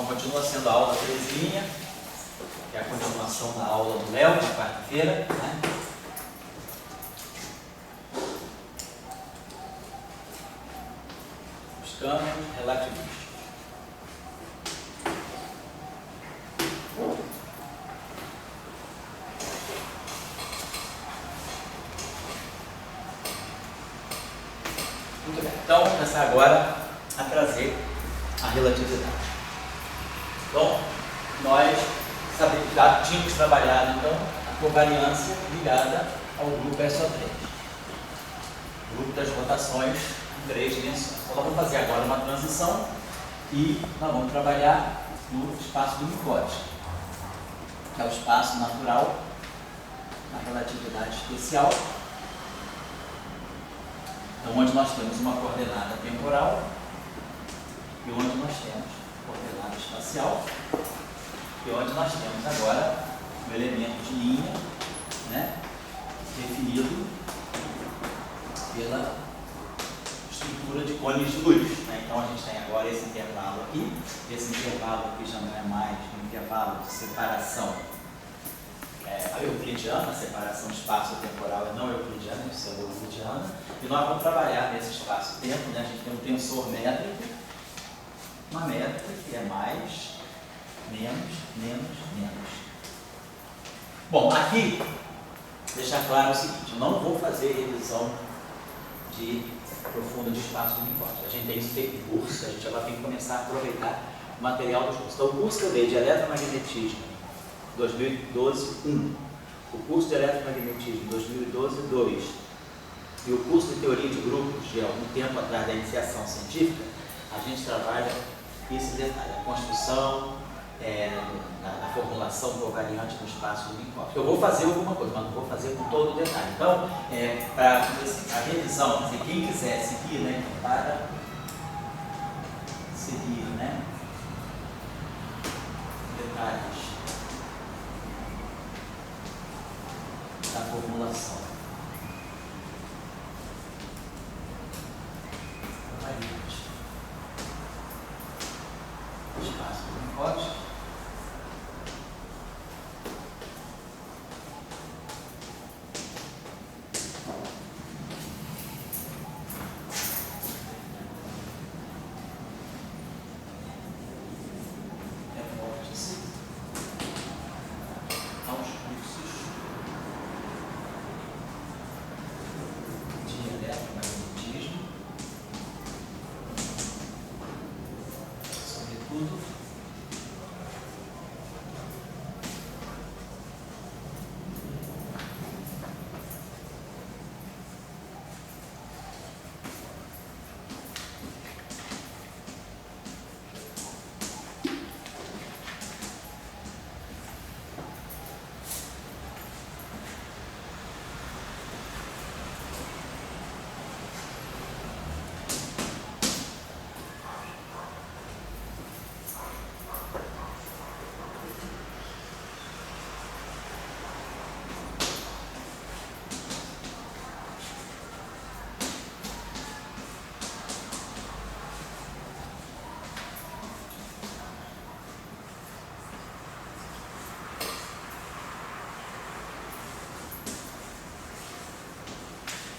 Então continua sendo a aula 3, que é a continuação da aula do Léo, na quarta-feira, né? Os câmbios relativistas. Muito bem, então vamos começar agora a trazer a relatividade. Bom, nós já tínhamos trabalhado então a covariância ligada ao grupo SO3, grupo das rotações em 3 dimensões. Então nós vamos fazer agora uma transição e nós vamos trabalhar no espaço do Minkowski, que é o espaço natural na relatividade especial. Então, onde nós temos uma coordenada temporal e onde nós temos coordenada espacial e onde nós temos agora o elemento de linha, né, definido pela estrutura de cones de luz, né? Então a gente tem agora esse intervalo aqui já não é mais um intervalo de separação euclidiana, a separação espaço-temporal é não euclidiana, isso é euclidiana, e nós vamos trabalhar nesse espaço-tempo, né? A gente tem um tensor métrico, uma métrica que é mais, menos, menos, menos. Bom, aqui, deixar claro o seguinte, eu não vou fazer revisão profunda de espaço do Minkowski. A gente tem isso feito em curso, a gente agora tem que começar a aproveitar o material dos cursos. Então, o curso que eu dei de eletromagnetismo 2012, 1, o curso de eletromagnetismo 2012, 2, e o curso de teoria de grupos de algum tempo atrás da iniciação científica, a gente trabalha esse detalhe, a construção, a formulação covariante no espaço do Minkowski. Eu vou fazer alguma coisa, mas não vou fazer com todo o detalhe. Então, para a revisão, quem quiser seguir, né, para seguir, né, detalhes da formulação. O espaço do Minkowski.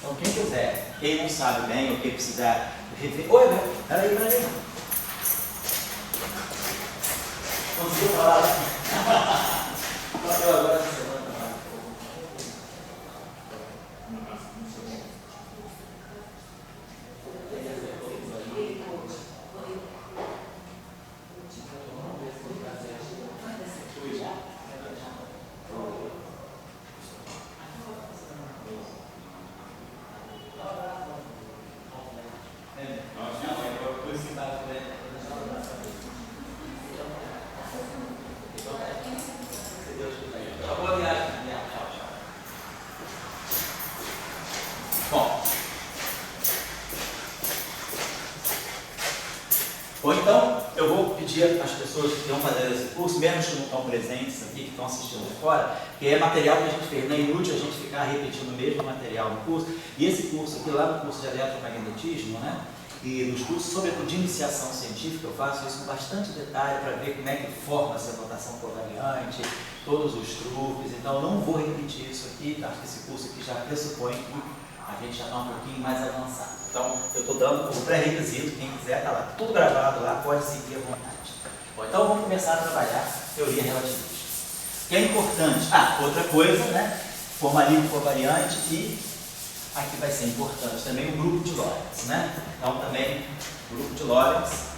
Então, quem quiser, quem não sabe bem, ou quem precisar rever. Oi, velho, peraí. Conseguiu falar? Eu agora Ou então, eu vou pedir às pessoas que estão fazendo esse curso, mesmo que não estão presentes aqui, que estão assistindo de fora, que é material que a gente fez, não é inútil a gente ficar repetindo o mesmo material no curso. E esse curso aqui, lá no curso de eletromagnetismo, né, E nos cursos, sobretudo de iniciação científica, eu faço isso com bastante detalhe para ver como é que forma-se a rotação covariante, todos os truques. Então, eu não vou repetir isso aqui, tá? Acho que esse curso aqui já pressupõe que a gente já está um pouquinho mais avançado. Então, eu estou dando como pré-requisito, quem quiser está lá, tudo gravado lá, pode seguir à vontade. Bom, então, vamos começar a trabalhar teoria relativista. O que é importante? Outra coisa, né? Formalismo covariante e aqui vai ser importante também o grupo de Lorentz, né? Então, também, o grupo de Lorentz.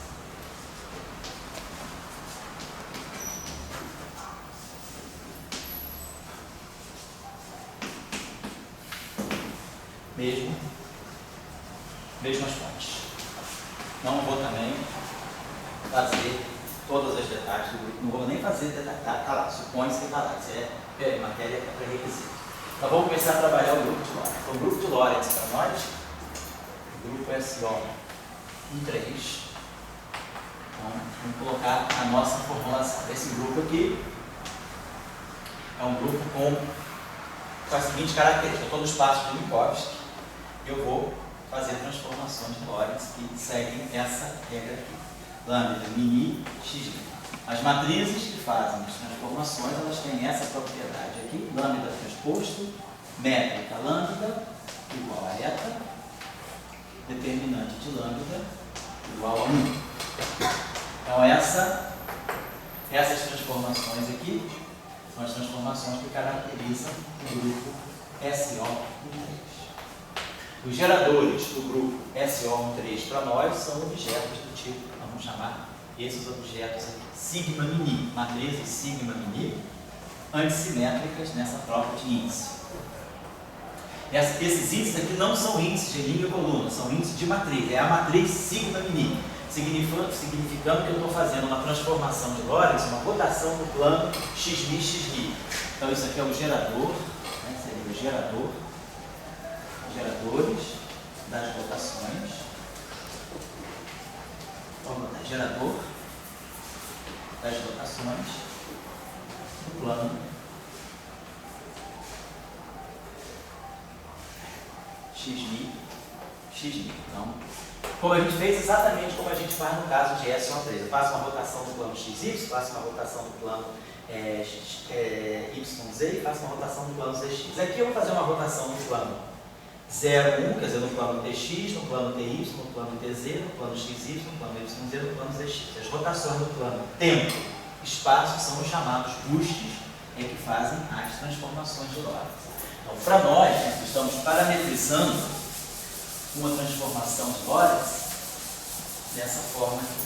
Mesmas fontes. Não vou também fazer todos os detalhes do grupo, não vou nem fazer detalhes, tá lá, supõe-se que está lá, isso é matéria pré-requisito. Então vamos começar a trabalhar o grupo de Lorentz. Então, o grupo de Lorentz para nós, o grupo SO13, então, vamos colocar a nossa formulação. Esse grupo aqui é um grupo com a seguinte característica: todos os passos de Minkowski, eu vou fazer transformações de Lorentz que seguem essa regra aqui. Lambda, mini, x. As matrizes que fazem as transformações, elas têm essa propriedade aqui, lambda transposto, métrica lambda igual a eta, determinante de lambda igual a 1. Então, essas transformações aqui são as transformações que caracterizam o grupo SO13. Os geradores do grupo SO13 para nós são objetos do tipo, vamos chamar esses objetos aqui, sigma mini, matrizes sigma mini, antissimétricas nessa prova de índice. Esses índices aqui não são índices de linha e coluna, são índices de matriz, é a matriz sigma mini, significando que eu estou fazendo uma transformação de Lorentz, uma rotação do plano xmi, xi. Então isso aqui é o gerador, né, seria o geradores das rotações. Vamos botar gerador das rotações do plano xmi. Então, como a gente fez, exatamente como a gente faz no caso de SO13. Eu faço uma rotação do plano XY, faço uma rotação do plano YZ e faço uma rotação do plano ZX. Aqui eu vou fazer uma rotação do plano 0, 1, quer dizer, no plano TX, no plano TY, no plano TZ, no plano XY, no plano YZ, no plano ZX. As rotações do plano tempo e espaço são os chamados bustes que fazem as transformações de Lorentz. Então, para nós estamos parametrizando uma transformação de Lorentz dessa forma aqui.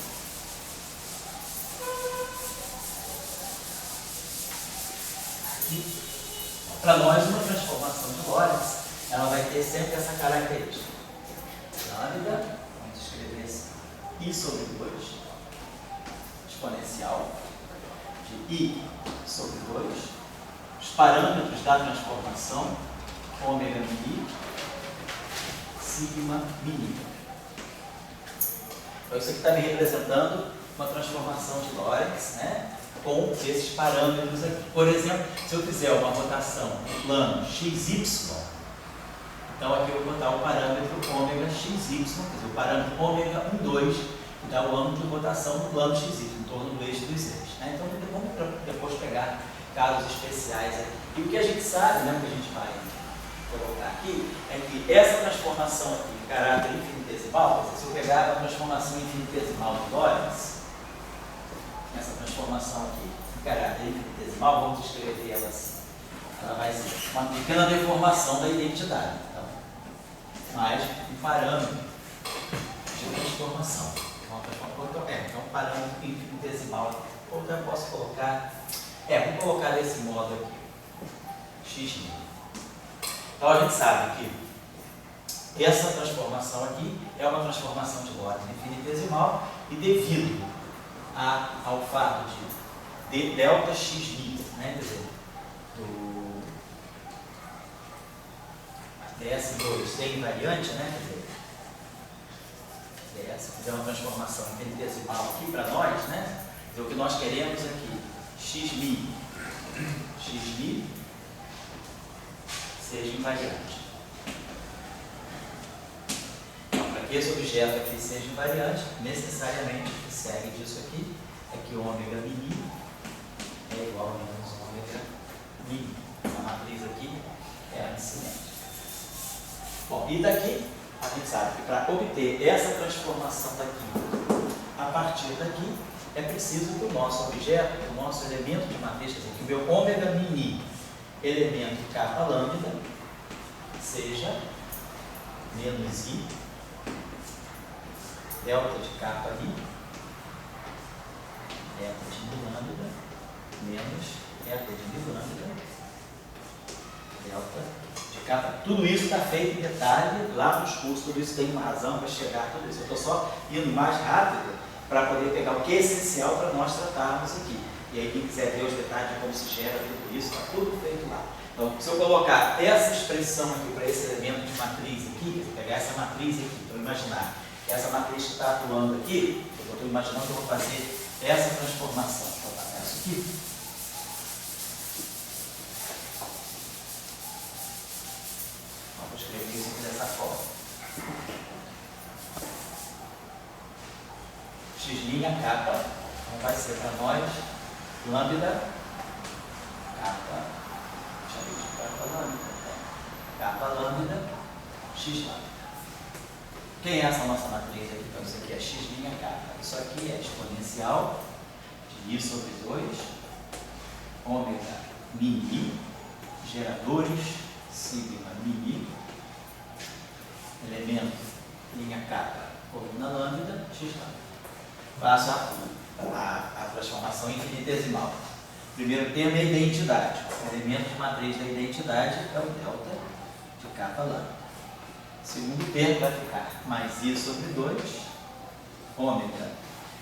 Para nós, uma transformação de Lorentz, ela vai ter sempre essa característica. Lambda, vamos escrever assim, I sobre 2, exponencial de I sobre 2, os parâmetros da transformação, ômega mini, sigma mini. Então isso aqui está me representando uma transformação de Lorentz, né, com esses parâmetros aqui. Por exemplo, se eu fizer uma rotação no plano XY, então aqui eu vou botar o parâmetro ômega XY, quer dizer, o parâmetro ômega 1, 2, que dá o ângulo de rotação no plano XY, em torno do eixo dos eixos. Né? Então vamos depois pegar casos especiais aqui. E o que a gente sabe, né, o que a gente vai colocar aqui, é que essa transformação aqui em caráter infinitesimal, se eu pegar a transformação infinitesimal de Lorentz, essa transformação aqui em caráter infinitesimal, vamos escrever ela assim. Ela vai ser uma pequena deformação da identidade. Então, mais um parâmetro de transformação. Então, parâmetro infinitesimal. Ou eu posso colocar. Vou colocar desse modo aqui. X. Então, a gente sabe que essa transformação aqui é uma transformação de Lorentz infinitesimal e devido ao fato de delta x, né, quer dizer, do ds2 ser invariante, né, quer dizer, se fizer uma transformação infinitesimal aqui para nós, né, o que nós queremos aqui, x seja invariante. Então, para que esse objeto aqui seja invariante, necessariamente o que segue disso aqui é que ômega mini é igual a menos ômega mini. A matriz aqui é a ancimétrica. Bom, e daqui, a gente sabe que para obter essa transformação daqui, a partir daqui, é preciso que o nosso objeto, o nosso elemento de matriz, quer dizer, que o meu ômega mini, elemento kappa lambda, seja menos I, delta de kappa I, delta de mi lambda, menos delta de mi lambda, delta de kappa. Tudo isso está feito em detalhe lá nos cursos, tudo isso tem uma razão para chegar, tudo isso. Eu estou só indo mais rápido para poder pegar o que é essencial para nós tratarmos aqui. E aí quem quiser ver os detalhes de como se gera tudo isso, está tudo feito lá. Então, se eu colocar essa expressão aqui para esse elemento de matriz aqui, se eu pegar essa matriz aqui, para imaginar que essa matriz que está atuando aqui, eu estou imaginando que eu vou fazer essa transformação. Vou botar isso aqui. Vou escrever isso aqui dessa forma. X' kappa, então vai ser para nós lambda kappa, chamei de kappa lambda, kappa lambda, x lambda. Quem é essa nossa matriz aqui? Então isso aqui é x' kappa. Isso aqui é exponencial de I sobre 2, ômega mini, geradores, sigma mini, elemento linha kappa, coluna lambda, x lambda. Faço a transformação infinitesimal. Primeiro termo é a identidade. O elemento de matriz da identidade é o delta de kappa lambda. Segundo termo vai ficar mais I sobre 2, ômega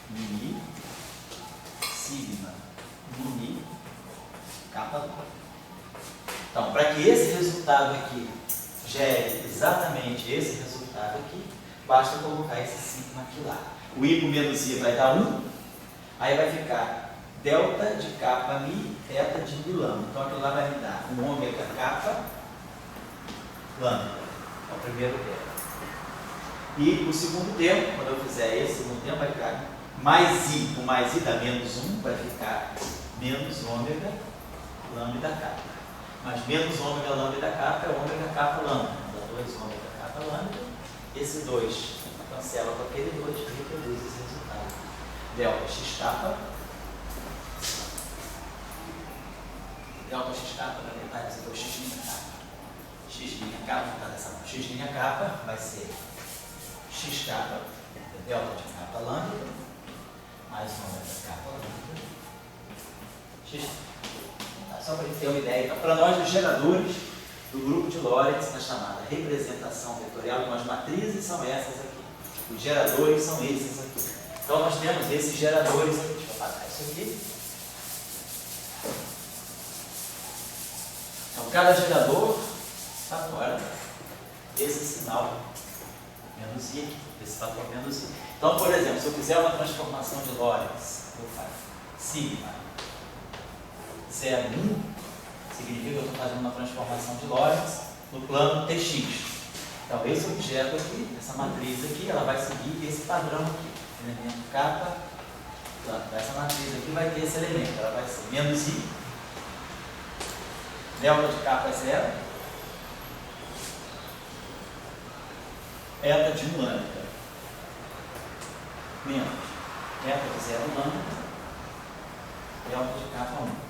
mini, sigma mini, kappa lambda. Então, para que esse resultado aqui gere exatamente esse resultado aqui, basta colocar esse sigma aqui lá. O I por menos I vai dar 1, aí vai ficar delta de kappa mi, eta de mi lambda. Então aquilo lá vai me dar um ômega kappa lambda. É o primeiro termo. E o segundo termo, quando eu fizer esse segundo termo, vai ficar mais I. O mais I dá menos 1, vai ficar menos ômega lambda kappa. Mas menos ômega lambda kappa é ômega kappa lambda. Dá 2 ômega kappa lambda. Esse 2 cancela com aquele 2 e reproduz esse resultado. Delta x kappa. Delta x kappa, na verdade, esse é o x' kappa. X' kappa, tá dessa forma. X' kappa vai ser x kappa, delta de kappa lambda, mais ômega kappa lambda, x. Tá, só para a gente ter uma ideia. Então, para nós, os geradores do grupo de Lorentz, na chamada representação vetorial, então as matrizes são essas aqui. Os geradores são esses aqui. Então, nós temos esses geradores aqui. Deixa eu apagar isso aqui. Então, cada gerador está fora esse sinal menos I, esse fator menos I. Então, por exemplo, se eu fizer uma transformação de Lorentz, eu faço sigma 0, 1, significa que eu estou fazendo uma transformação de Lorentz no plano Tx. Então, esse objeto aqui, essa matriz aqui, ela vai seguir esse padrão aqui. Elemento kappa, essa matriz aqui vai ter esse elemento. Ela vai ser menos I, delta de kappa é 0, eta de 1 lambda, menos eta de 0 lambda, delta de kappa 1.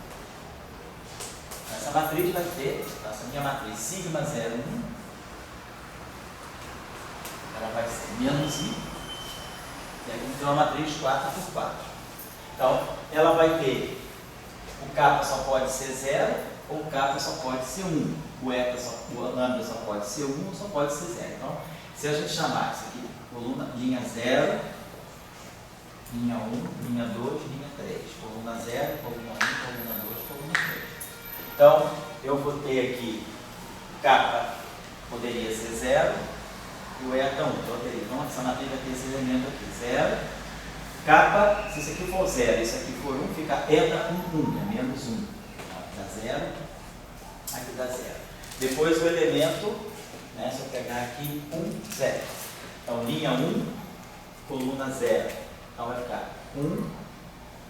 Essa matriz vai ter, essa minha matriz sigma 0, 1, ela vai ser menos I, e aqui tem uma matriz 4 por 4. Então, ela vai ter, o kappa só pode ser 0, ou o kappa só pode ser 1. O lambda só pode ser 1 ou só pode ser 0. Então, se a gente chamar isso aqui, coluna, linha 0, linha 1, linha 2, linha 3. Coluna 0, coluna 1, coluna 2, coluna 3. Então, eu vou ter aqui, kappa poderia ser 0, e o eta 1. Então, essa matriz vai ter esse elemento aqui, 0. Kappa, se isso aqui for 0 e isso aqui for 1, fica eta 1, 1, é menos 1. Aqui dá 0, aqui dá 0. Depois o elemento, né, se eu pegar aqui 1, 0. Então, linha 1, coluna 0. Então, vai ficar 1, 0.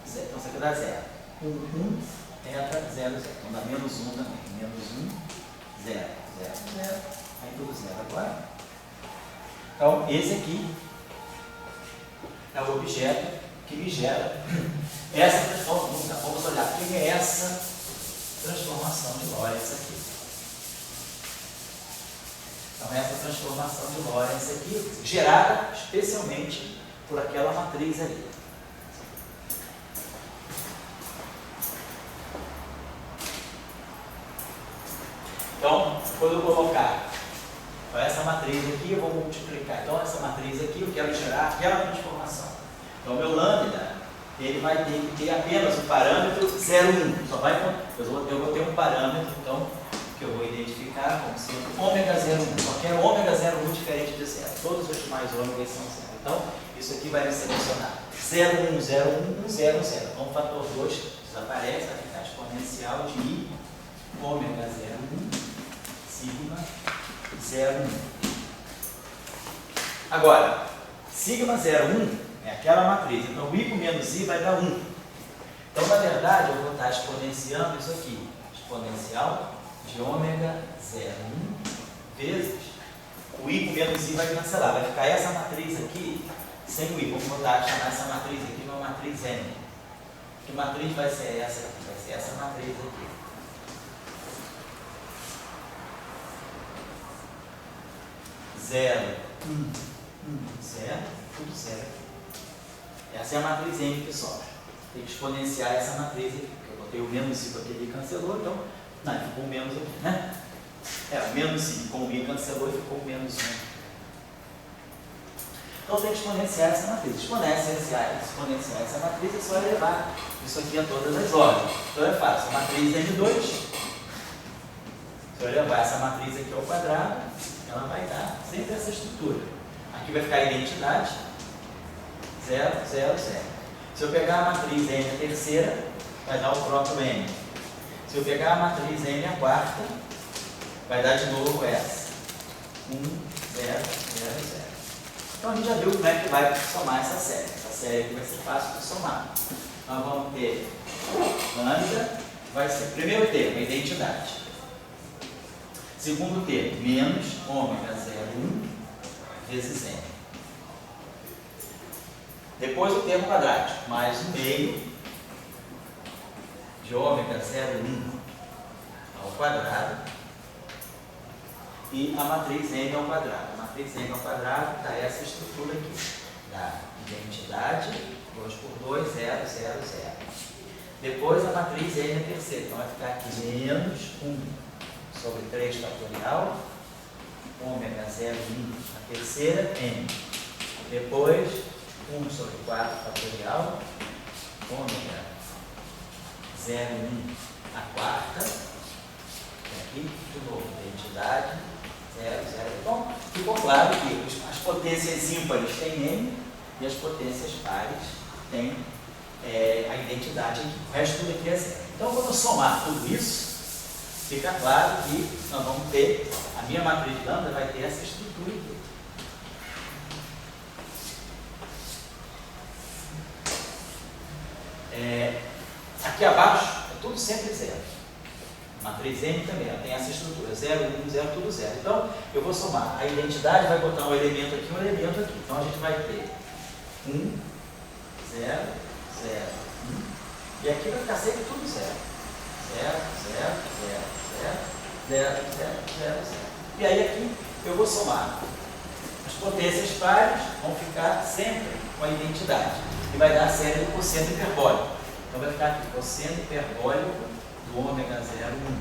Então, isso aqui dá 0. 1, 1, entra 0, 0. Então, dá menos 1 também. Menos 1, 0, 0, 0. Aí, tudo 0 agora. Então, esse aqui é o objeto que me gera essa transformação. Vamos olhar o que é essa transformação de Lorentz aqui. Então, essa transformação de Lorentz aqui, gerada especialmente por aquela matriz ali. Então, quando eu colocar essa matriz aqui, eu vou multiplicar. Então, essa matriz aqui, eu quero gerar aquela transformação. Então, o meu lambda, ele vai ter que ter apenas o parâmetro 0,1. Só vai, eu vou ter um parâmetro, então, que eu vou identificar como sendo ômega 0,1. Só que é ômega 0,1 diferente de 0. Todos os demais ômegas são 0. Então, isso aqui vai me selecionar 0,1, 0,1, 0, 0. Então, o fator 2 desaparece, vai ficar exponencial de I, ômega 0,1, sigma 0,1. Agora, sigma 0,1 é aquela matriz. Então, o I com menos I vai dar 1. Então, na verdade, eu vou estar exponenciando isso aqui. Exponencial de ômega 0,1 vezes o I com menos I vai cancelar. Vai ficar essa matriz aqui sem o I. Vamos botar, chamar essa matriz aqui de uma matriz M. Que matriz vai ser essa aqui? Vai ser essa matriz aqui. 0, 1, 1, 0, tudo 0 aqui. Essa é a matriz M que sobra. Tem que exponenciar essa matriz aqui, porque eu botei o menos I com aquele e cancelou, então, não, ficou o menos aqui, né? O menos I com o I cancelou e ficou o menos 1. Então, tem que exponenciar essa matriz. Exponenciar essa matriz é só elevar isso aqui a todas as ordens. Então, é fácil. A matriz M2, se eu levar essa matriz aqui ao quadrado, ela vai dar sempre essa estrutura. Aqui vai ficar a identidade 0, 0, 0. Se eu pegar a matriz M a terceira, vai dar o próprio M. Se eu pegar a matriz M a quarta, vai dar de novo essa. 1, 0, 0, 0. Então a gente já viu como é que vai somar essa série. Essa série aqui vai ser fácil de somar. Nós vamos ter lambda, vai ser primeiro termo, a identidade. Segundo termo, menos ômega 0,1 vezes M. Depois o termo quadrático, mais um meio de ômega 0,1 ao quadrado e a matriz M ao quadrado. A matriz M ao quadrado dá essa estrutura aqui. Dá identidade, 2 por 2, 0, 0, 0. Depois a matriz M a terceira. Então vai ficar aqui menos 1 sobre 3 fatorial, ômega 0,1 a terceira, M. Depois, 1 sobre 4 fatorial, ômega 0,1 a quarta, e aqui, de novo, identidade, 0, 0. Então, ficou claro que as potências ímpares têm M e as potências pares têm a identidade aqui. O resto tudo aqui é 0. Então, quando eu somar tudo isso, fica claro que nós vamos ter, a minha matriz lambda vai ter essa estrutura aqui. Aqui abaixo é tudo sempre 0. A matriz M também, ela tem essa estrutura, 0, 1, 0, tudo 0. Então, eu vou somar. A identidade vai botar um elemento aqui, um elemento aqui. Então, a gente vai ter 1, 0, 0, 1. E aqui vai ficar sempre tudo 0. 0, 0, 0, 0, 0, 0, 0, 0. E aí aqui eu vou somar. As potências pares vão ficar sempre com a identidade. E vai dar a série do cosseno hiperbólico. Então vai ficar aqui, cosseno hiperbólico do ômega 0,1.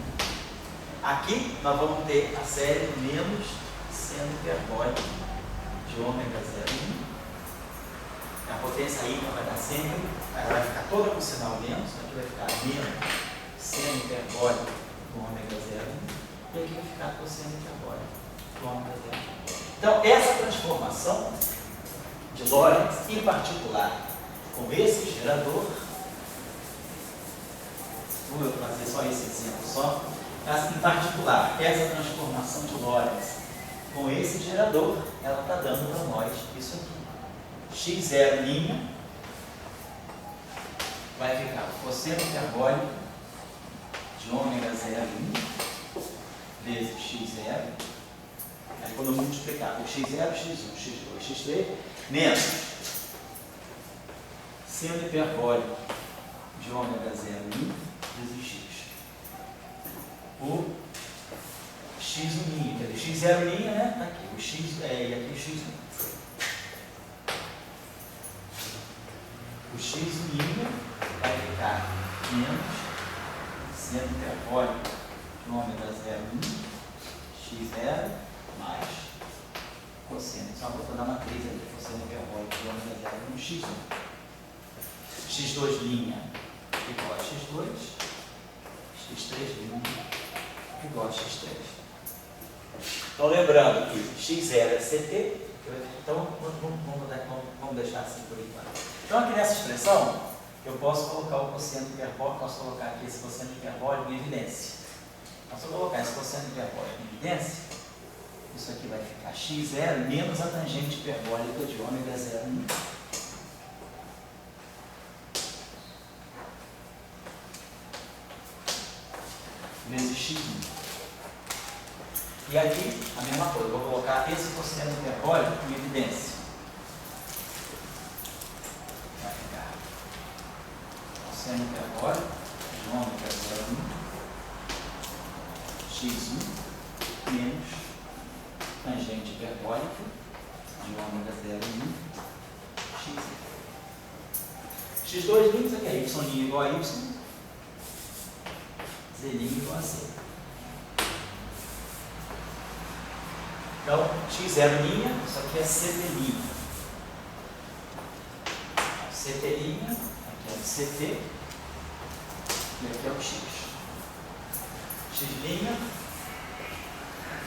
Aqui nós vamos ter a série do menos seno hiperbólico de ômega 0,1. A potência ímpar vai dar sempre, ela vai ficar toda com o sinal menos, aqui vai ficar menos seno hiperbólico do ômega 0,1 e aqui vai ficar cosseno hiperbólico do ômega 0,1. Então, essa transformação de Lorentz, em particular, com esse gerador, vou fazer só esse exemplo só, em particular, essa transformação de Lorentz com esse gerador, ela está dando para nós isso aqui. x0' vai ficar o cosseno hiperbólico de ômega 0,1 vezes x0. Aí quando eu multiplicar por x0, x1, x2, x3, menos seno hiperbólico de ômega 0,1 vezes x por x1', quer dizer, x0', né? Está aqui, o x, e aqui o x1. O x' vai ficar menos seno hiperbólico de ômega 0,1 x0 mais cosseno. Só vou botar na matriz ali, cosseno hiperbólico de ômega 0,1 x1. x2' igual a x2, x3' igual a x3. Então, lembrando que x0 é CT, então vamos deixar assim por enquanto. Então, aqui nessa expressão, eu posso colocar o cosseno hiperbólico, posso colocar aqui esse cosseno hiperbólico em evidência. Então, se eu colocar esse cosseno hiperbólico em evidência, isso aqui vai ficar x0 menos a tangente hiperbólica de ômega 0,1. Vezes x1. E aqui, a mesma coisa, eu vou colocar esse cosseno hiperbólico em evidência. Vai ficar cosseno hiperbólico de ômega 0,1 x1 menos tangente hiperbólica de ômega 0,1 x. x2' aqui é y' igual a y, z' igual a c. Então, x0', isso aqui é CT'. CT', aqui é o CT, e aqui é o x. X'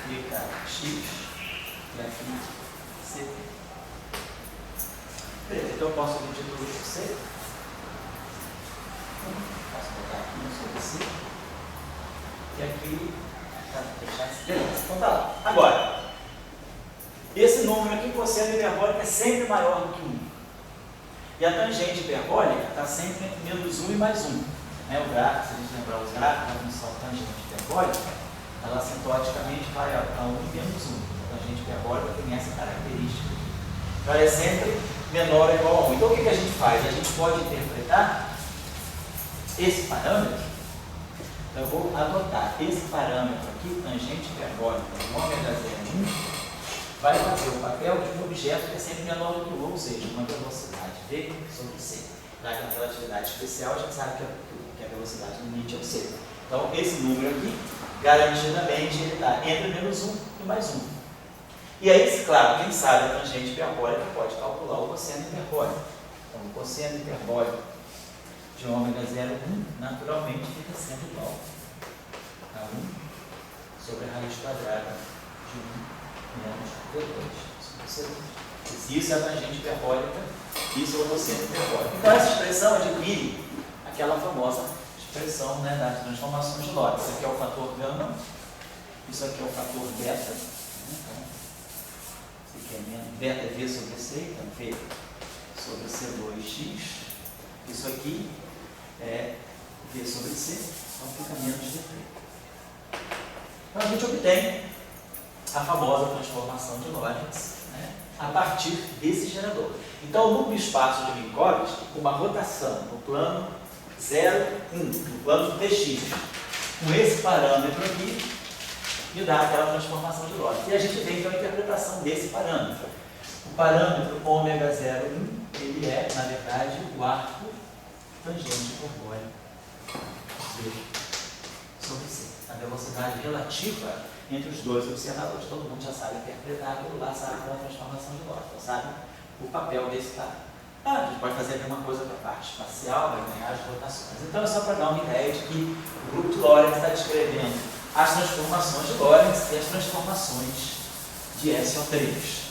fica x, e aqui CT. Beleza, então eu posso dividir tudo por c. Posso botar aqui no sobre c. E aqui, deixar esse. Beleza, então tá lá. Agora, esse número aqui, o cosseno hiperbólico, é sempre maior do que 1. E a tangente hiperbólica está sempre entre menos 1 e mais 1. Né? O gráfico, se a gente lembrar os gráficos, a função tangente hiperbólica, ela assintoticamente vai a 1 e menos 1. A tangente hiperbólica tem essa característica. Então, ela é sempre menor ou igual a 1. Então, o que a gente faz? A gente pode interpretar esse parâmetro. Então, eu vou adotar esse parâmetro aqui, tangente hiperbólica de ômega 0,1, vai fazer o papel de um objeto que é sempre menor do que o, ou seja, uma velocidade v sobre c. Já que na relatividade especial, a gente sabe que a velocidade limite é o c. Então, esse número aqui, garantidamente, ele está entre menos 1 e mais 1. E aí, claro, quem sabe a tangente hiperbólica pode calcular o cosseno hiperbólico. Então, o cosseno hiperbólico de ômega 0,1, naturalmente, fica sendo igual a 1 sobre a raiz quadrada de 1 menos V2. Isso é a tangente hiperbólica, isso é o cosseno hiperbólico. Então, essa expressão adquire aquela famosa expressão, né, das transformações de Lorentz. Isso aqui é o fator gama, isso aqui é o fator beta. Então, isso aqui é menos beta é V sobre C, então V sobre C2x. Isso aqui é V sobre C, então fica menos V3. Então, a gente obtém a famosa transformação de Lorentz, né, a partir desse gerador. Então, o núcleo espaço de Minkowski, com uma rotação no plano 0, 1, no plano dx, com esse parâmetro aqui, me dá aquela transformação de Lorentz. E a gente tem então a interpretação desse parâmetro. O parâmetro ômega 0,1, ele é, na verdade, o arco tangente hiperbólico V sobre C. A velocidade relativa entre os dois observadores. Todo mundo já sabe interpretar aquilo lá, sabe qual é a transformação de Lorentz, então sabe o papel desse cara. A gente pode fazer a mesma coisa para a parte espacial, vai ganhar as rotações. Então é só para dar uma ideia de que o grupo de Lorentz está descrevendo as transformações de Lorentz e as transformações de SO3.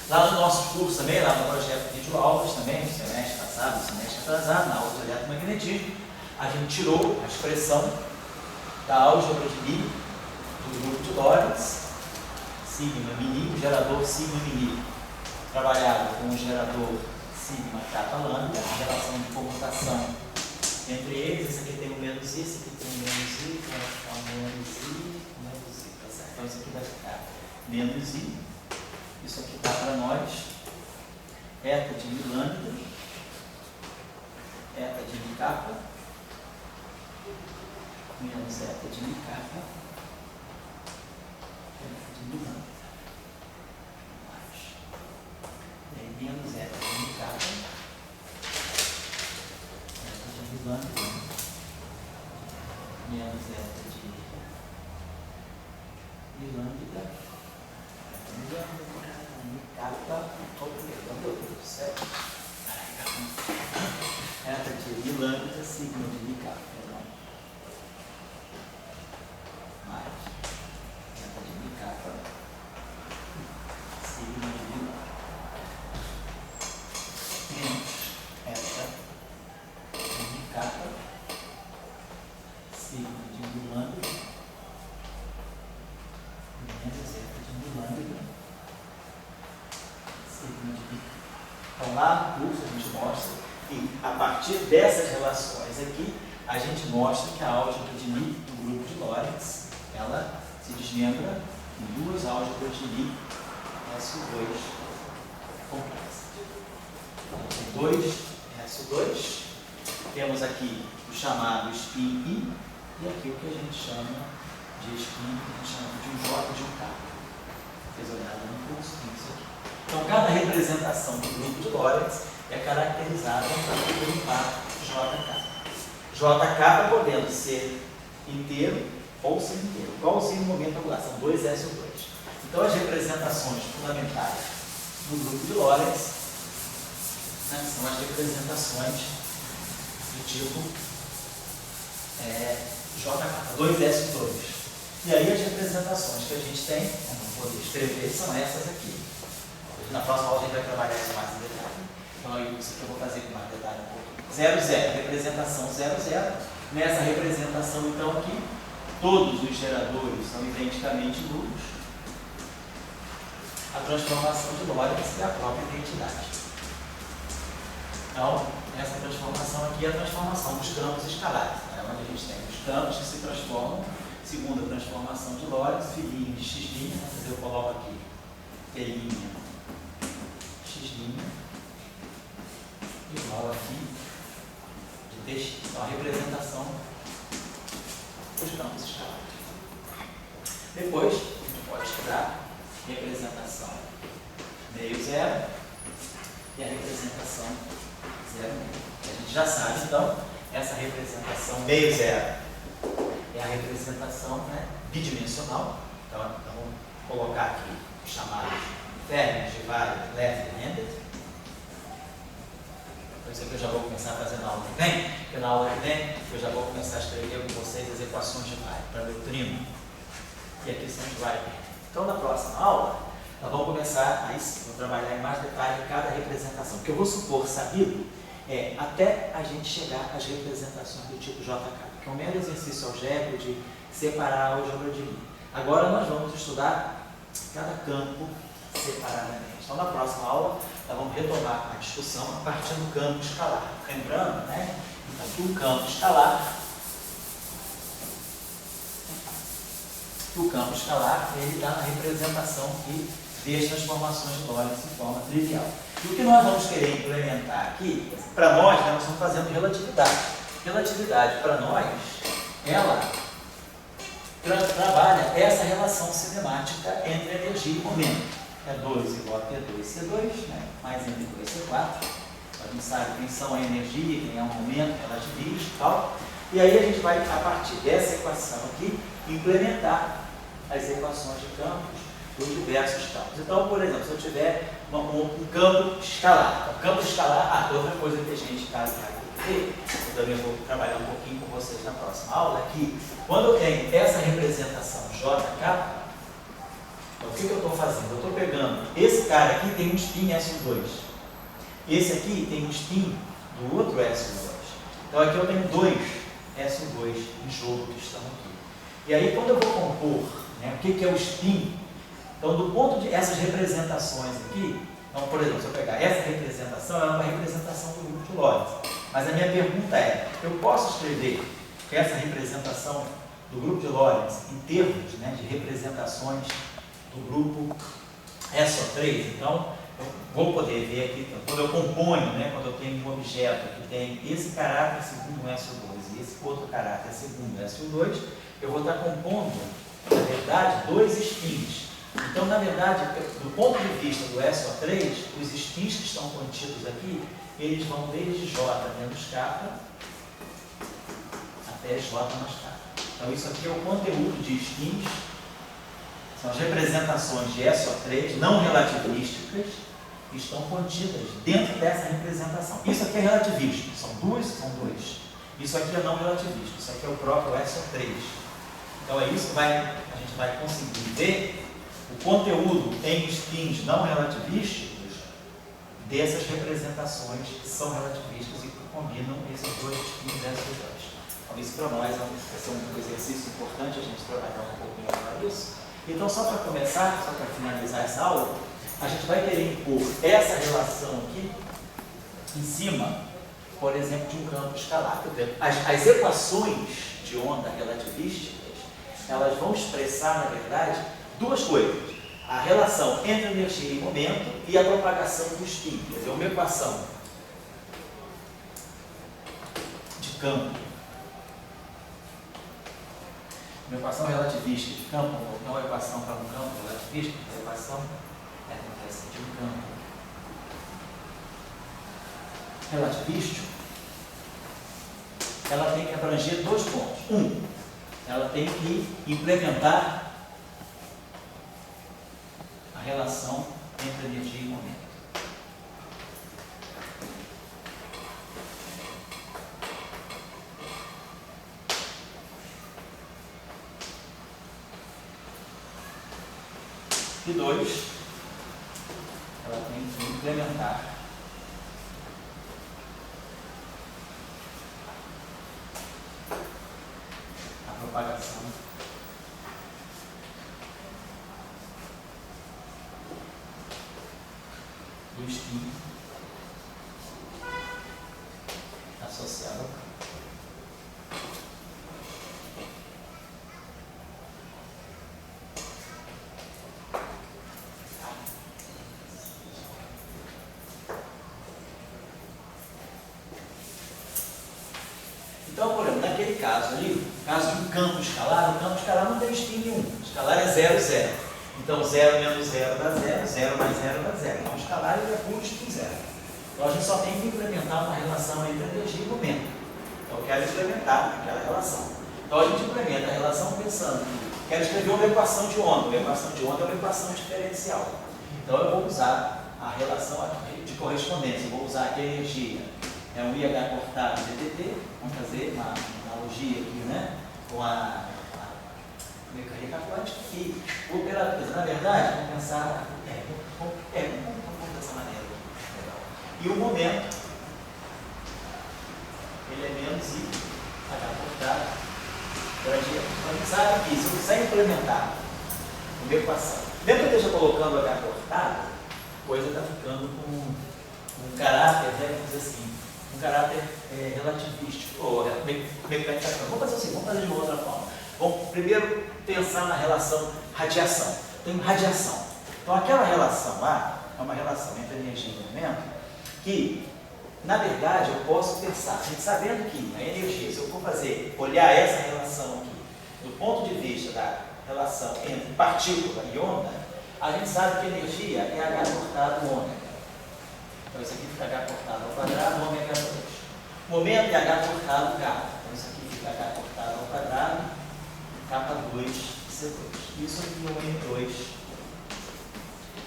Lá no nosso curso também, lá no projeto de videoaulas também, no semestre passado, no semestre atrasado, na aula de eletromagnetismo, a gente tirou a expressão da álgebra de Lie do grupo de Lorentz sigma mini, o gerador sigma mini, trabalhado com o gerador sigma kappa lambda, a relação de comutação entre eles, esse aqui tem um menos I, esse aqui tem um menos I, então vai ficar um menos I, tá certo? Então isso aqui vai ficar menos I, isso aqui dá para nós, eta de mi lambda, eta de mi kappa, menos eta de mi kappa, eta de mi lambda, mais, e aí menos eta de mi kappa, eta de mi lambda, menos eta de mi lambda, mi kappa, meu Deus do céu, eta de mi lambda, sigma de mi kappa, mais eta de mi kappa, sigma de mi lambda, menos eta de mi kappa, sigma de mi lambda, menos eta de mi lambda, sigma de mi kappa. Então lá no curso a gente mostra que a partir dessas relações aqui, a gente mostra que a álgebra de Lie do grupo de Lorentz, ela se desmembra em duas álgebras de Lie SU2 complexas. Então, tem dois SU2, temos aqui o chamado spin I e aqui o que a gente chama de spin, a gente chama de um J de um K. Fez olhada no curso, tem isso aqui. Então, cada representação do grupo de Lorentz é caracterizada por um par JK. JK podendo ser inteiro ou semi-inteiro, igualzinho no momento angular, são dois SO2. Então, as representações fundamentais do grupo de Lorentz, né, são as representações do tipo JK, 2S2. E aí as representações que a gente tem, eu não poder escrever, são essas aqui. Na próxima aula a gente vai trabalhar isso mais em detalhe. Então isso aqui eu vou fazer com mais detalhe um pouquinho. 0, 0, representação 0, 0. Nessa representação, então, aqui, todos os geradores são identicamente nulos. A transformação de Lorentz é a própria identidade. Então, essa transformação aqui é a transformação dos campos escalares, né? Onde a gente tem os campos que se transformam segundo a transformação de Lorentz, filhinho de x', né? Eu coloco aqui T', x' igual aqui de dx. Então, a representação dos campos escalares. Depois, a gente pode estudar a representação meio zero e a representação zero meio. A gente já sabe, então, essa representação meio zero é a representação, né, bidimensional. Então, vamos colocar aqui os chamados Fermi, Divari, Left e Handed. Por isso que eu já vou começar a fazer na aula que vem, porque na aula que vem eu já vou começar a escrever com vocês as equações de Divari para neutrino. E aqui são os Divari. Então, na próxima aula, nós vamos começar a trabalhar em mais detalhe cada representação. O que eu vou supor sabido é até a gente chegar às representações do tipo JK, que é um mero exercício algébrico de separar a álgebra de Lie. Agora nós vamos estudar cada campo separadamente. Então, na próxima aula, nós vamos retomar a discussão a partir do campo escalar. Lembrando, né? Então, que o campo escalar, ele está na representação que vê as transformações de Lorentz de forma trivial. E o que nós vamos querer implementar aqui, para nós, né, nós estamos fazendo relatividade. Relatividade, para nós, ela trabalha essa relação cinemática entre energia e momento. E2 igual a T2C2, né? Mais M2C4. A gente sabe quem são a energia, quem é o momento, relativismo e tal. E aí a gente vai, a partir dessa equação aqui, implementar as equações de campos dos diversos campos. Então, por exemplo, se eu tiver um campo escalar, o campo escalar, outra coisa que a gente eu também vou trabalhar um pouquinho com vocês na próxima aula, é que quando eu tenho essa representação JK, então, o que eu estou fazendo? Eu estou pegando, esse cara aqui tem um spin SU2, esse aqui tem um spin do outro SU2. Então aqui eu tenho dois SU2 em jogo que estão aqui. E aí quando eu vou compor, né, o que é o spin Então, do ponto de essas representações aqui, então, por exemplo, se eu pegar essa representação, ela é uma representação do grupo de Lorentz. Mas a minha pergunta é, eu posso escrever essa representação do grupo de Lorentz em termos, né, de representações do grupo SO3? Então, eu vou poder ver aqui, quando eu componho, né, quando eu tenho um objeto que tem esse caráter segundo um SO2 e esse outro caráter segundo um SO2, eu vou estar compondo, na verdade, dois spins. Então, na verdade, do ponto de vista do SO3, os spins que estão contidos aqui, eles vão desde J menos K até J mais K. Então, isso aqui é o conteúdo de spins, são as representações de SO3 não relativísticas que estão contidas dentro dessa representação. Isso aqui é relativístico, são dois. Isso aqui é não relativístico, isso aqui é o próprio SO3. Então, é isso que a gente vai conseguir ver o conteúdo em spins não relativísticos dessas representações que são relativísticas e que combinam esses dois spins SO2. Então, isso para nós vai ser um exercício importante a gente trabalhar um pouquinho para isso. Então, só para começar, só para finalizar essa aula, a gente vai querer impor essa relação aqui em cima, por exemplo, de um campo escalar. As equações de onda relativísticas, elas vão expressar, na verdade, duas coisas. A relação entre energia e momento e a propagação do spin. Quer dizer, uma equação de campo. Uma equação relativística de campo, não é uma equação para um campo relativístico, é uma equação de um campo relativístico. Ela tem que abranger dois pontos. Ela tem que implementar a relação entre energia e momento. E dois, ela tem que implementar a propagação do spin associado ao campo. Então, por exemplo, naquele caso ali, caso de um campo escalar, o campo escalar não tem spin nenhum. O escalar é 0, 0. Então, 0 menos 0 dá 0, 0 mais 0 dá 0. Então, o escalar ele é puro spin 0. Então, a gente só tem que implementar uma relação entre energia e momento. Então, eu quero implementar aquela relação. Então, a gente implementa a relação pensando que quero escrever uma equação de onda. Uma equação de onda é uma equação diferencial. Então, eu vou usar a relação de correspondência. Eu vou usar aqui a energia. É um IH cortado DTT. Vamos fazer uma analogia aqui, né? Com a mecânica quântica e o operador. Na verdade, vamos pensar. Vamos dessa maneira. E o momento, ele é menos IH cortado. Então, a gente sabe que se eu quiser implementar uma equação, mesmo que eu esteja colocando H cortado, a coisa está ficando com um caráter, vamos dizer assim, um caráter relativístico, ou mecânica. Vamos fazer assim, vamos fazer de uma outra forma. Vamos primeiro pensar na relação radiação. Tem radiação. Então, aquela relação lá é uma relação entre energia e momento que, na verdade, eu posso pensar, a gente sabendo que a energia, se eu for olhar essa relação aqui, do ponto de vista da relação entre partícula e onda, a gente sabe que a energia é H cortado ômega. Então, isso aqui fica H cortado ao quadrado, ômega 2. Momento é H cortado K. Então, isso aqui fica H cortado ao quadrado, K2, C2. Isso aqui é o M2,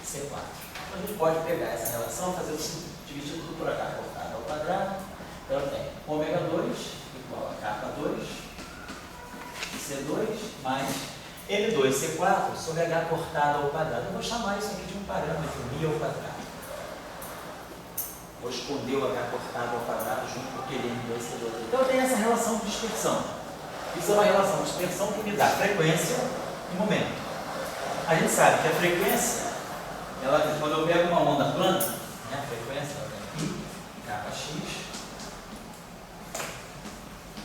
C4. Então, a gente pode pegar essa relação, fazer o seguinte, dividir tudo por H cortado ao quadrado. Então, eu tenho ômega 2 igual a K2, C2, mais M2, C4 sobre H cortado ao quadrado. Eu vou chamar isso aqui de um parâmetro μ ao quadrado. Vou esconder o H cortado ao quadrado junto com aquele M2, C2. Então, eu tenho essa relação de dispersão. Isso é uma relação de dispersão que me dá frequência e momento. a gente sabe que a frequência, ela, quando eu pego uma onda plana, né, a frequência ela tem aqui, kx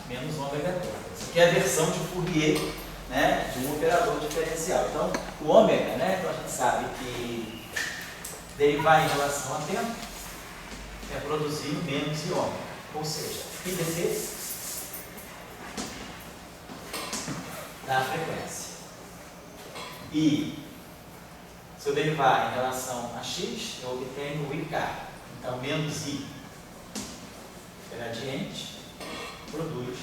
menos ômega 2. Isso aqui é a versão de Fourier, né, de um operador diferencial. Então, o ômega, né, então a gente sabe que derivar em relação a tempo é produzir menos i ômega. Ou seja, IDT da frequência. E se eu derivar em relação a x, eu obtenho o IK. Então, menos I gradiente produz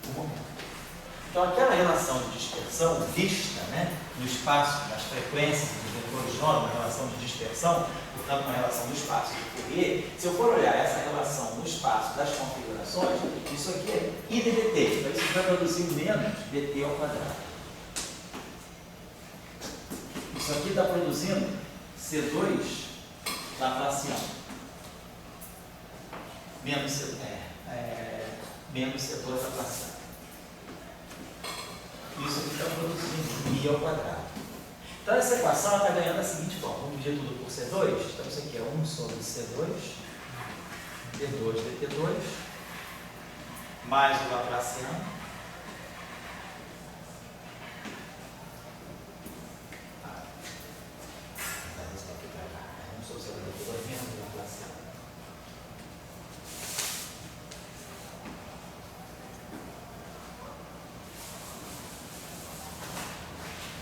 o momento. Então, aquela relação de dispersão vista, né, no espaço, nas frequências dos vetores de onda, uma relação de dispersão, portanto, uma relação do espaço de Fourier, se eu for olhar essa relação no espaço das configurações, isso aqui é I de dt. Então, isso vai produzir menos dt ao quadrado. Isso aqui está produzindo C2 laplaciano. Menos C2 laplaciano. Isso aqui está produzindo I ao quadrado. Então, essa equação está ganhando da seguinte forma. Vamos dividir tudo por C2. Então, isso aqui é 1 sobre C2, D2 dt2, mais o laplaciano.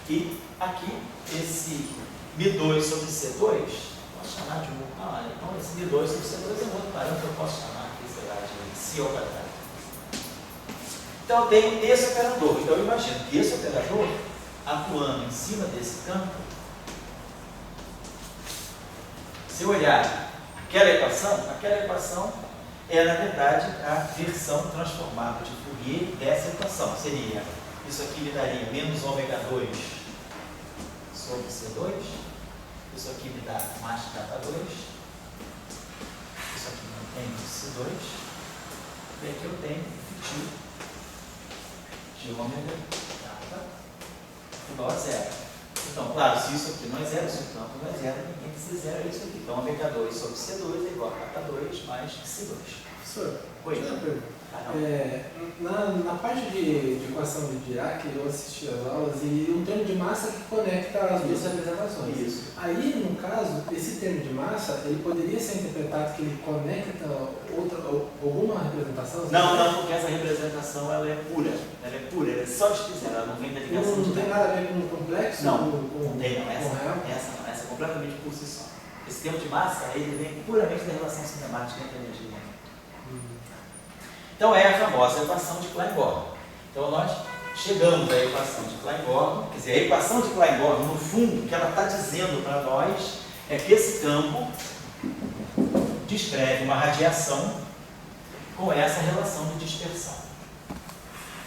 E aqui, esse Mi2 sobre C2, posso chamar de um. Então esse Mi2 sobre C2 é um outro parâmetro que eu posso chamar aqui, sei lá, de Si ao quadrado. Então eu tenho esse operador. Então eu imagino que esse operador, atuando em cima desse campo, se eu olhar aquela equação é, na verdade, a versão transformada de Fourier dessa equação. Seria, isso aqui me daria menos ômega 2 sobre C2, isso aqui me dá mais K2, isso aqui menos C2, e aqui eu tenho de ômega K igual a zero. Então, claro, se isso aqui não é zero, se o campo não é zero, ninguém precisa zero é isso aqui. Então, ômega 2 sobre C2 é igual a K2 mais C2. Professor, Oi. Na parte de equação de Dirac, eu assisti às aulas e um termo de massa que conecta as duas representações. Isso. Aí, no caso, esse termo de massa, ele poderia ser interpretado que ele conecta alguma representação? Não, porque essa representação ela é pura. Ela é só de zero, ela não vem da ligação de Não tem nada a ver com o complexo? Não, não tem, não. Essa é completamente por si só. Esse termo de massa, ele vem puramente da relação cinemática entre energia. Então, é a famosa equação de Klein-Gordon. Então, nós chegamos à equação de Klein-Gordon, quer dizer, a equação de Klein-Gordon, no fundo, o que ela está dizendo para nós é que esse campo descreve uma radiação com essa relação de dispersão.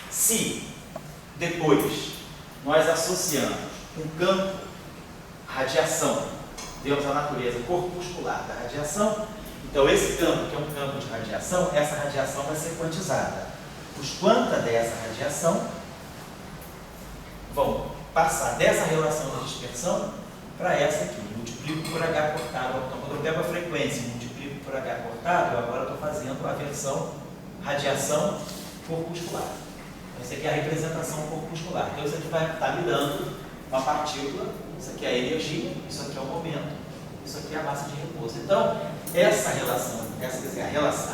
Se depois nós associamos um campo, radiação, vemos a natureza corpuscular da radiação, então esse campo, que é um campo de radiação, essa radiação vai ser quantizada. Os quanta dessa radiação vão passar dessa relação de dispersão para essa aqui. Multiplico por H cortado. Então, quando eu pego a frequência e multiplico por H cortado, eu agora estou fazendo a versão radiação corpuscular. Então, isso aqui é a representação corpuscular. Então, isso aqui vai estar me dando uma partícula, isso aqui é a energia, isso aqui é o momento, isso aqui é a massa de repouso. Então, essa relação,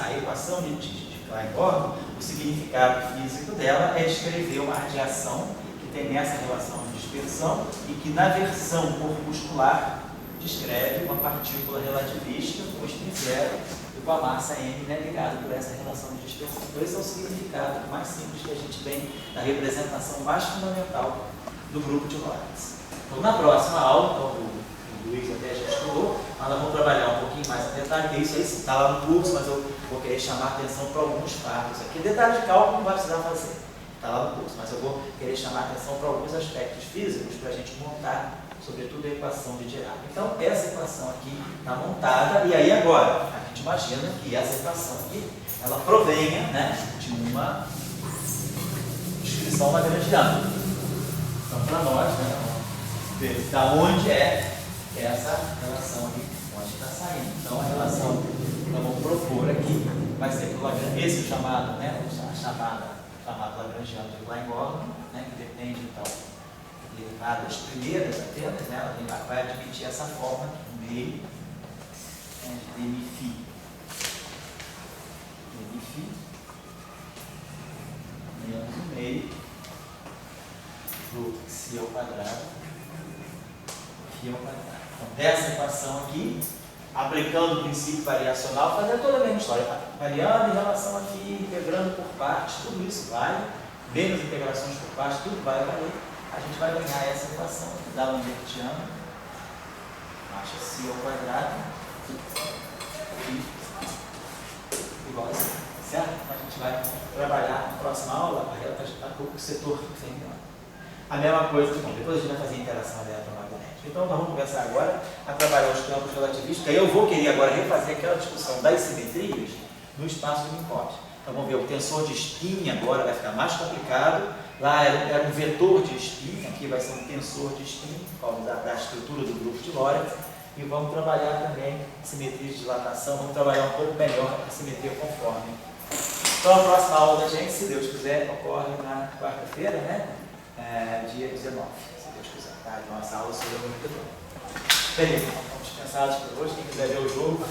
a equação de Klein-Gordon, o significado físico dela é descrever uma radiação que tem nessa relação de dispersão e que na versão corpuscular descreve uma partícula relativística com spin zero e com a massa m, né, ligada por essa relação de dispersão. Então, esse é o significado mais simples que a gente tem da representação mais fundamental do grupo de Lorentz. Então, na próxima aula, então, o Luiz até já estudou, nós vamos trabalhar um pouquinho mais em detalhe, que isso aí está lá no curso, mas eu vou querer chamar a atenção para alguns fatos aqui. Detalhe de cálculo não vai precisar fazer, está lá no curso, mas eu vou querer chamar a atenção para alguns aspectos físicos para a gente montar, sobretudo, a equação de Dirac. Então, essa equação aqui está montada, e aí agora, a gente imagina que essa equação aqui, ela provenha, né, de uma descrição lagrangiana. Então, para nós, né, ver da onde é essa relação aqui, onde está saindo. Então, a relação que nós vamos propor aqui vai ser pelo Lagrangiano, esse chamado, né, a chamada Lagrangiano de Klein-Gordon, né, que depende, então, de derivadas primeiras apenas, né, ela vai admitir essa forma aqui, no meio, né, de dmi-φ. Dmi-φ menos o meio do φ ao quadrado, φ ao quadrado. Então, dessa equação aqui, aplicando o princípio variacional, fazendo toda a mesma história, variando em relação aqui, integrando por partes, tudo isso vale, menos integrações por partes, tudo vai valer. A gente vai ganhar essa equação aqui, da Lambertiana, acha φ ao quadrado, igual assim, certo? A gente vai trabalhar na próxima aula, o setor central. A mesma coisa, bom, depois a gente vai fazer interação eletromagnética. Então, nós vamos começar agora a trabalhar os campos relativísticos. Aí eu vou querer agora refazer aquela discussão das simetrias no espaço de Minkowski. Então, vamos ver, o tensor de spin agora vai ficar mais complicado. Lá era um vetor de spin, aqui vai ser um tensor de spin, por causa da estrutura do grupo de Lorentz. E vamos trabalhar também simetria de dilatação, vamos trabalhar um pouco melhor a simetria conforme. Então, a próxima aula da gente, se Deus quiser, ocorre na quarta-feira, né? Dia 19, se Deus quiser. Tá? Então, essa aula sobre o monitor. Beleza, então, estamos cansados por hoje. Quem quiser ver o jogo.